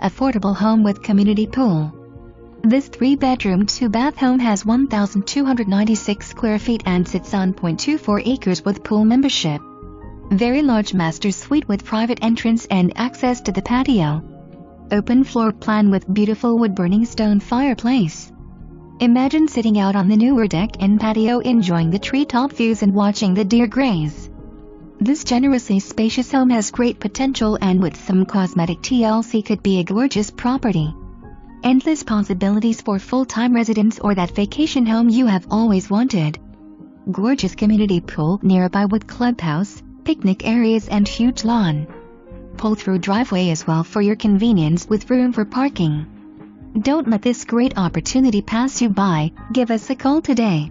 Affordable home with community pool. This 3-bedroom 2-bath home has 1,296 square feet and sits on 0.24 acres with pool membership. Very large master suite with private entrance and access to the patio. Open floor plan with beautiful wood-burning stone fireplace. Imagine sitting out on the newer deck and patio enjoying the treetop views and watching the deer graze. This generously spacious home has great potential and with some cosmetic TLC could be a gorgeous property. Endless possibilities for full-time residents or that vacation home you have always wanted. Gorgeous community pool nearby with clubhouse, picnic areas and huge lawn. Pull-through driveway as well for your convenience with room for parking. Don't let this great opportunity pass you by. Give us a call today.